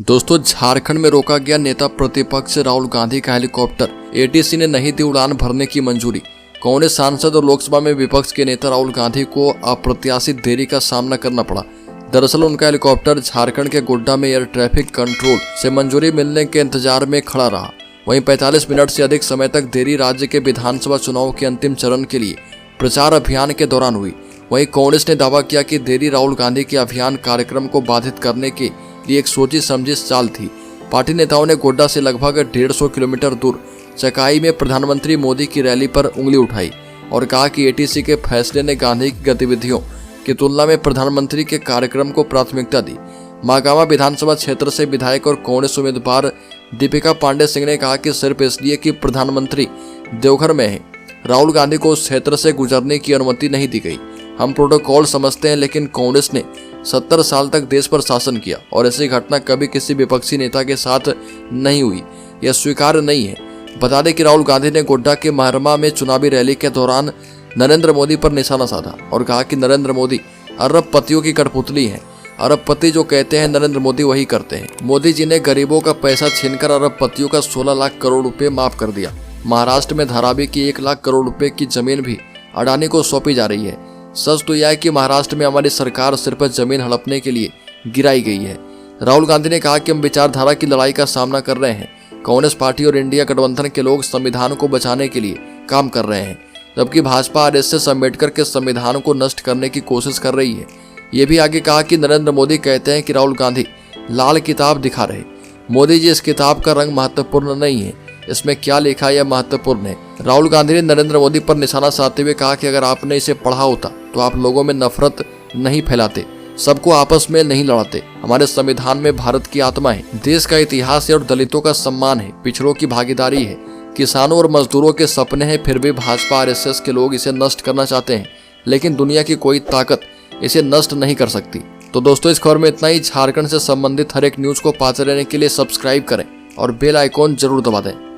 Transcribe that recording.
दोस्तों, झारखंड में रोका गया नेता प्रतिपक्ष राहुल गांधी का हेलीकॉप्टर। एटीसी ने नहीं दी उड़ान भरने की मंजूरी। कांग्रेस सांसद और लोकसभा में विपक्ष के नेता राहुल गांधी को अप्रत्याशित देरी का सामना करना पड़ा। दरअसल उनका हेलीकॉप्टर झारखंड के गोड्डा में एयर ट्रैफिक कंट्रोल से मंजूरी मिलने के इंतजार में खड़ा रहा। वहीं 45 मिनट से अधिक समय तक देरी राज्य के विधानसभा चुनाव के अंतिम चरण के लिए प्रचार अभियान के दौरान हुई। वहीं कांग्रेस ने दावा किया कि देरी राहुल गांधी के अभियान कार्यक्रम को बाधित करने के लिए एक सोची समझी चाल थी। पार्टी नेताओं ने गोड्डा से लगभग 150 किलोमीटर दूर चकाई में प्रधानमंत्री मोदी की रैली पर उंगली उठाई और कहा कि एटीसी के फैसले ने गांधी की गतिविधियों की तुलना में प्रधानमंत्री के कार्यक्रम को प्राथमिकता दी। मागामा विधानसभा क्षेत्र से विधायक और कांग्रेस उम्मीदवार दीपिका पांडे सिंह ने कहा कि सिर्फ इसलिए कि प्रधानमंत्री देवघर में हैं, राहुल गांधी को उस क्षेत्र से गुजरने की अनुमति नहीं दी गई। हम प्रोटोकॉल समझते हैं, लेकिन कांग्रेस ने 70 साल तक देश पर शासन किया और ऐसी घटना कभी किसी विपक्षी नेता के साथ नहीं हुई। यह स्वीकार्य नहीं है। बता दें कि राहुल गांधी ने गोड्डा के महरमा में चुनावी रैली के दौरान नरेंद्र मोदी पर निशाना साधा और कहा कि नरेंद्र मोदी अरबपतियों की कठपुतली है। अरबपति जो कहते हैं नरेंद्र मोदी वही करते हैं। मोदी जी ने गरीबों का पैसा छीनकर अरबपतियों का 16 लाख करोड़ रुपए माफ कर दिया। महाराष्ट्र में धारावी की 1 लाख करोड़ रुपए की जमीन भी अडानी को सौंपी जा रही है। सच तो यह है कि महाराष्ट्र में हमारी सरकार सिर्फ जमीन हड़पने के लिए गिराई गई है। राहुल गांधी ने कहा कि हम विचारधारा की लड़ाई का सामना कर रहे हैं। कांग्रेस पार्टी और इंडिया गठबंधन के लोग संविधान को बचाने के लिए काम कर रहे हैं, जबकि भाजपा आरएसएस अम्बेडकर के संविधान को नष्ट करने की कोशिश कर रही है। ये भी आगे कहा कि नरेंद्र मोदी कहते हैं कि राहुल गांधी लाल किताब दिखा रहे। मोदी जी, इस किताब का रंग महत्वपूर्ण नहीं है, इसमें क्या लिखा है यह महत्वपूर्ण है। राहुल गांधी ने नरेंद्र मोदी पर निशाना साधते हुए कहा कि अगर आपने इसे पढ़ा होता तो आप लोगों में नफरत नहीं फैलाते, सबको आपस में नहीं लड़ाते। हमारे संविधान में भारत की आत्मा है, देश का इतिहास है और दलितों का सम्मान है, पिछड़ों की भागीदारी है, किसानों और मजदूरों के सपने हैं। फिर भी भाजपा आरएसएस के लोग इसे नष्ट करना चाहते हैं, लेकिन दुनिया की कोई ताकत इसे नष्ट नहीं कर सकती। तो दोस्तों, इस खबर में इतना ही। झारखंड से संबंधित हर एक न्यूज को पाते रहने के लिए सब्सक्राइब करें और बेल आइकॉन जरूर दबा दें।